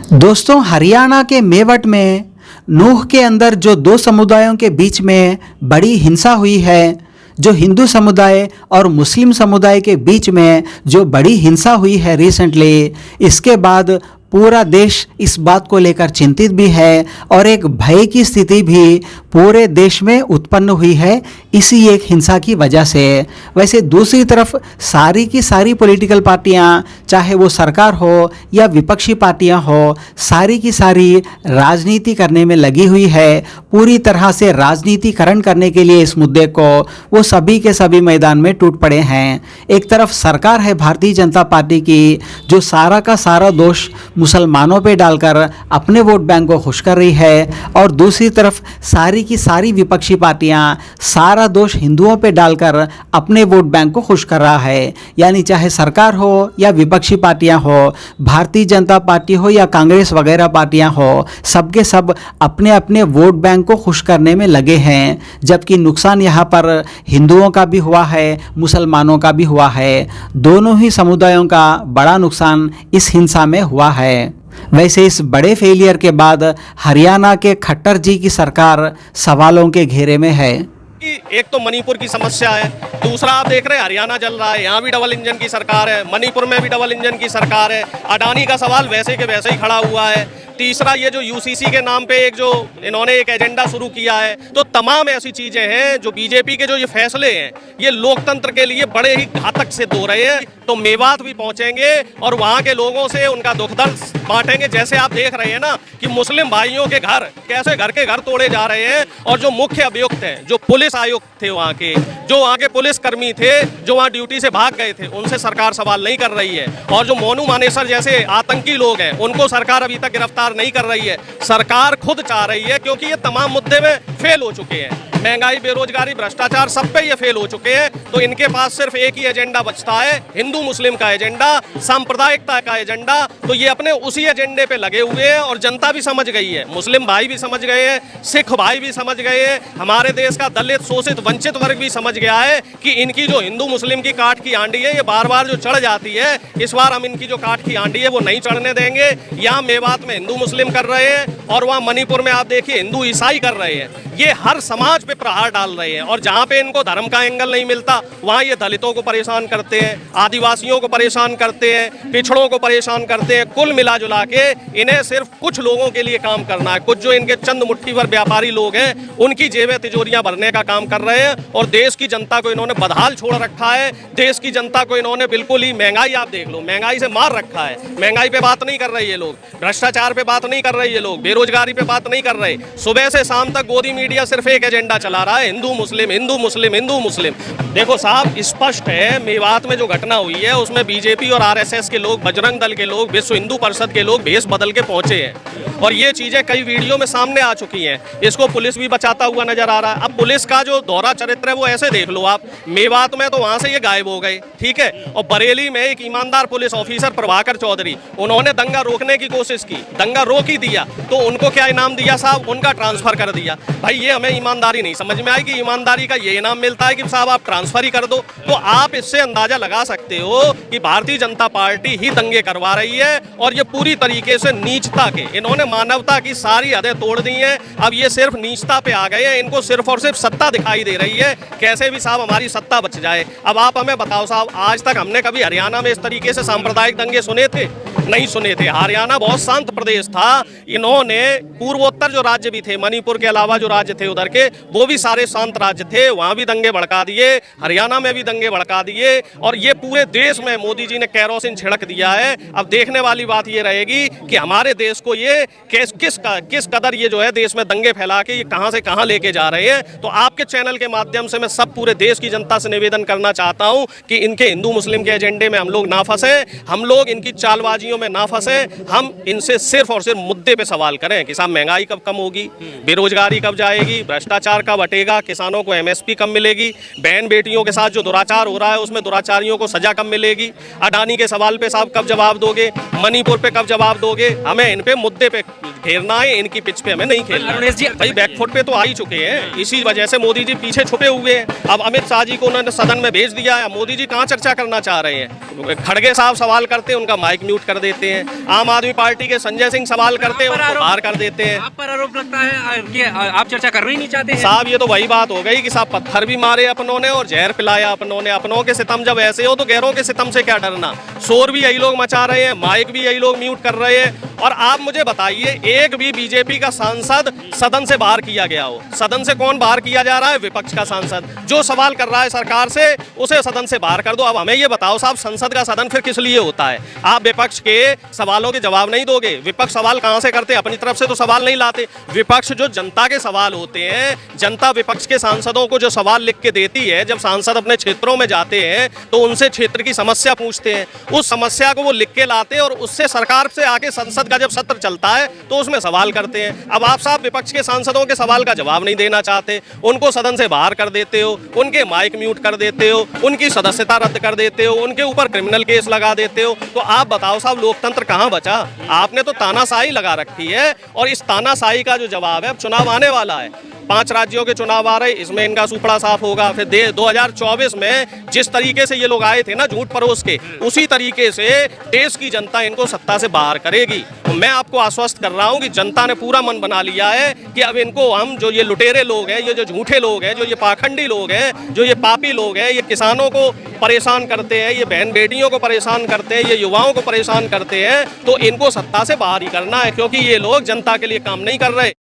दोस्तों, हरियाणा के मेवट में नूह के अंदर जो दो समुदायों के बीच में बड़ी हिंसा हुई है, जो हिंदू समुदाय और मुस्लिम समुदाय के बीच में जो बड़ी हिंसा हुई है रिसेंटली, इसके बाद पूरा देश इस बात को लेकर चिंतित भी है और एक भय की स्थिति भी पूरे देश में उत्पन्न हुई है इसी एक हिंसा की वजह से। वैसे दूसरी तरफ सारी की सारी पॉलिटिकल पार्टियां, चाहे वो सरकार हो या विपक्षी पार्टियां हो, सारी की सारी राजनीति करने में लगी हुई है। पूरी तरह से राजनीतिकरण करने के लिए इस मुद्दे को वो सभी के सभी मैदान में टूट पड़े हैं। एक तरफ सरकार है भारतीय जनता पार्टी की, जो सारा का सारा दोष मुसलमानों पे डालकर अपने वोट बैंक को खुश कर रही है, और दूसरी तरफ सारी की सारी विपक्षी पार्टियां सारा दोष हिंदुओं पे डालकर अपने वोट बैंक को खुश कर रहा है। यानी चाहे सरकार हो या विपक्षी पार्टियां हो, भारतीय जनता पार्टी हो या कांग्रेस वगैरह पार्टियां हो, सबके सब अपने अपने वोट बैंक को खुश करने में लगे हैं। जबकि नुकसान यहाँ पर हिंदुओं का भी हुआ है, मुसलमानों का भी हुआ है। दोनों ही समुदायों का बड़ा नुकसान इस हिंसा में हुआ है। वैसे इस बड़े फेलियर के बाद हरियाणा के खट्टर जी की सरकार सवालों के घेरे में है। एक तो मणिपुर की समस्या है, दूसरा आप देख रहे हैं हरियाणा जल रहा है, यहाँ भी डबल इंजन की सरकार है, मणिपुर में भी डबल इंजन की सरकार है, अडानी का सवाल वैसे के वैसे ही खड़ा हुआ है। तीसरा ये जो यूसीसी के नाम पे एक जो इन्होंने एक एजेंडा शुरू किया है, तो तमाम ऐसी चीजें हैं जो बीजेपी के जो ये फैसले हैं ये लोकतंत्र के लिए बड़े ही घातक सिद्ध हो रहे हैं। तो मेवात भी पहुंचेंगे और वहां के लोगों से उनका दुख दर्द बांटेंगे। जैसे आप देख रहे हैं ना कि मुस्लिम भाइयों के घर कैसे घर के घर तोड़े जा रहे हैं, और जो मुख्य अभियुक्त हैं, जो पुलिस आयुक्त थे वहाँ के, जो वहाँ के पुलिस कर्मी थे, जो वहाँ ड्यूटी से भाग गए थे, उनसे सरकार सवाल नहीं कर रही है। और जो मोनू मानेसर जैसे आतंकी लोग हैं उनको सरकार अभी तक गिरफ्तार नहीं कर रही है। सरकार खुद चाह रही है, क्योंकि ये तमाम मुद्दे में फेल हो चुके हैं। महंगाई, बेरोजगारी, भ्रष्टाचार, सब पे ये फेल हो चुके हैं। तो इनके पास सिर्फ एक ही एजेंडा बचता है, हिंदू मुस्लिम का एजेंडा, सांप्रदायिकता का एजेंडा। तो ये अपने उसी एजेंडे पे लगे हुए हैं और जनता भी समझ गई है, मुस्लिम भाई भी समझ गए हैं, सिख भाई भी समझ गए हैं, हमारे देश का दलित, शोषित, वंचित वर्ग भी समझ गया है कि इनकी जो हिंदू मुस्लिम की काठ की आंडी है ये बार बार जो चढ़ जाती है, इस बार हम इनकी जो काठ की आंडी है वो नहीं चढ़ने देंगे। यहाँ मेवात में हिंदू मुस्लिम कर रहे हैं और वहाँ मणिपुर में आप देखिए हिंदू ईसाई कर रहे हैं। ये हर समाज पे प्रहार डाल रहे हैं, और जहाँ पे इनको धर्म का एंगल नहीं मिलता वहाँ ये दलितों को परेशान करते हैं, आदिवासियों को परेशान करते हैं, पिछड़ों को परेशान करते हैं। कुल मिला जुला के इन्हें सिर्फ कुछ लोगों के लिए काम करना है, कुछ जो इनके चंद मुट्ठी भर व्यापारी लोग हैं उनकी जेबें तिजोरियां भरने का काम कर रहे हैं। और देश की जनता को इन्होंने बदहाल छोड़ रखा है। देश की जनता को इन्होंने बिल्कुल ही, महंगाई आप देख लो, महंगाई से मार रखा है। महंगाई पे बात नहीं कर रहे ये लोग, भ्रष्टाचार पे बात नहीं कर रहे ये लोग, बेरोजगारी पे बात नहीं कर रहे। सुबह से शाम तक गोदी मीडिया सिर्फ एक एजेंडा चला रहा है, हिंदू मुस्लिम, हिंदू मुस्लिम, हिंदू मुस्लिम। देखो साहब, स्पष्ट है मेवात में जो घटना हुई है उसमें बीजेपी और आरएसएस के लोग, बजरंग दल के लोग, विश्व हिंदू परिषद के लोग भेष बदल के पहुंचे हैं, और ये चीजें कई वीडियो में सामने आ चुकी हैं। इसको पुलिस भी बचाता हुआ नजर आ रहा है। अब पुलिस का जो दोहरा चरित्र है वो ऐसे देख लो आप, मेवात में तो वहां से ये गायब हो गए, ठीक है, और बरेली में एक ईमानदार पुलिस ऑफिसर प्रभाकर चौधरी, उन्होंने दंगा रोकने की कोशिश की, दंगा रोक ही दिया, तो उनको क्या इनाम दिया साहब? उनका ट्रांसफर कर दिया। भाई ये हमें ईमानदारी नहीं समझ में आई कि ईमानदारी का ये इनाम मिलता है कि साहब आप ट्रांसफर ही कर दो। तो आप इससे अंदाजा लगा सकते हो कि भारतीय जनता पार्टी ही दंगे करवा रही है, और ये पूरी तरीके से नीचता के, इन्होंने मानवता की सारी हदें तोड़ दी हैं। अब ये सिर्फ नीचता पे आ गए हैं, इनको सिर्फ और सिर्फ सत्ता दिखाई दे रही है, कैसे भी साहब हमारी सत्ता बच जाए। अब आप हमें बताओ साहब, आज तक हमने कभी हरियाणा में इस तरीके से सांप्रदायिक दंगे सुने थे? नहीं सुने थे। हरियाणा बहुत शांत प्रदेश था। इन्होंने पूर्वोत्तर जो राज्य भी थे, मणिपुर के अलावा जो राज्य थे उधर के, वो भी सारे शांत राज्य थे, वहाँ भी दंगे भड़का दिए, हरियाणा में भी दंगे भड़का दिए, और ये पूरे देश में मोदी जी ने कैरोसिन छिड़क दिया है। अब देखने वाली बात ये रहेगी कि हमारे देश को ये किस कदर ये जो है देश में दंगे फैला के ये कहाँ से कहाँ लेके जा रहे हैं। तो आपके चैनल के माध्यम से मैं सब पूरे देश की जनता से निवेदन करना चाहता हूँ कि इनके हिंदू मुस्लिम के एजेंडे में हम लोग ना फंसे, हम लोग इनकी चालबाजियों में ना फंसे। हम इनसे सिर्फ और सिर्फ मुद्दे पे सवाल करें कि साहब महंगाई कब कम होगी, बेरोजगारी कब जाएगी, भ्रष्टाचार कब हटेगा, किसानों को एमएसपी कब मिलेगी, बहन बेटियों के साथ जो दुराचार हो रहा है उसमें दुराचारियों को सजा कब मिलेगी, अडानी के सवाल पे साहब कब जवाब दोगे, मणिपुर पे कब जवाब दोगे। हमें इन पे मुद्दे पे घेरना है, इनकी पिच पे हमें नहीं खेलना है। भाई बैकफुट पे तो आ ही चुके हैं, इसी वजह से मोदी जी पीछे छुपे हुए हैं। अब अमित शाह जी को उन्होंने सदन में भेज दिया है, मोदी जी कहाँ चर्चा करना चाह रहे हैं? खड़गे साहब सवाल करते हैं, उनका माइक म्यूट कर देते हैं। आम आदमी पार्टी के संजय सिंह सवाल करते हैं, उनको बाहर कर देते हैं। आप पर आरोप लगता है कि आप चर्चा करना ही नहीं चाहते हैं। साहब ये तो वही बात हो गई कि साहब पत्थर भी मारे अपनों ने और जहर पिलाया अपनों ने। अपनों के सितम जब ऐसे हो तो गैरों के सितम से क्या डरना। शोर भी यही लोग मचा रहे हैं, माइक भी यही लोग म्यूट कर रहे हैं। और आप मुझे बताइए, एक भी बीजेपी का सांसद सदन से बाहर किया गया हो? सदन से कौन बाहर किया जा रहा है? विपक्ष का सांसद। जो सवाल कर रहा है सरकार से, उसे सदन से बाहर कर दो। अब हमें ये बताओ साहब, संसद का सदन फिर किस लिए होता है? आप विपक्ष के सवालों के जवाब नहीं दोगे। विपक्ष सवाल कहां से करते? अपनी तरफ से तो सवाल नहीं लाते। विपक्ष जो जनता के सवाल होते हैं, जनता विपक्ष के सांसदों को जो सवाल लिख के देती है, जब सांसद अपने क्षेत्रों में जाते हैं तो उनसे क्षेत्र की समस्या पूछते हैं। उस समस्या को वो लिख के लाते हैं और उससे सरकार से आके संसद का जब सत्र चलता है तो उसमें सवाल करते हैं। अब आप साहब विपक्ष के सांसदों के सवाल का जवाब नहीं देना चाहते, उनको सदन से बाहर कर देते हो, उनके माइक म्यूट कर देते हो, उनकी सदस्यता रद्द कर देते हो, उनके ऊपर क्रिमिनल केस लगा देते हो। तो आप बताओ साहब, लोकतंत्र कहाँ बचा? आपने तो तानाशाही लगा रखी है। और इस तानाशाही का जो जवाब है, अब चुनाव आने वाला है, 5 राज्यों के चुनाव आ रहे, इसमें इनका सुपड़ा साफ होगा। फिर 2024 में जिस तरीके से ये लोग आए थे ना झूठ परोस के, उसी तरीके से देश की जनता इनको सत्ता से बाहर करेगी। तो मैं आपको आश्वस्त कर रहा हूं कि जनता ने पूरा मन बना लिया है कि अब इनको हम, जो ये लुटेरे लोग हैं, ये जो झूठे लोग हैं, जो ये पाखंडी लोग हैं, जो ये पापी लोग हैं, ये किसानों को परेशान करते हैं, ये बहन बेटियों को परेशान करते हैं, ये युवाओं को परेशान करते हैं, तो इनको सत्ता से बाहर ही करना है, क्योंकि ये लोग जनता के लिए काम नहीं कर रहे।